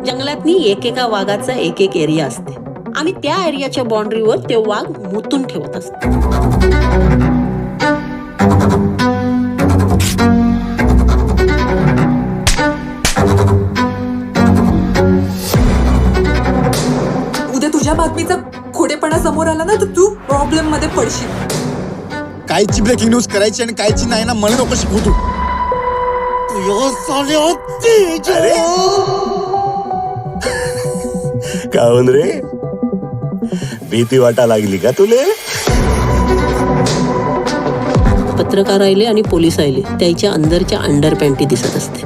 जंगलातनी एकेका वाघाचा एक एक एरिया असते आणि त्या एरियाच्या बाउंड्रीवर ते वाघ मुतून ठेवत असते. उद्या तुझ्या बातमीचा खोडेपणा समोर आला ना तर तू प्रॉब्लेम मध्ये पडशील. कायची ब्रेकिंग न्यूज करायची आणि कायची नाही ना मला नको शिकवू तू. काहून रे, भीती वाटा लागली का तुले? पत्रकार आले आणि पोलीस आले, त्याच्या अंदरच्या अंडर पॅन्टी दिसत असते.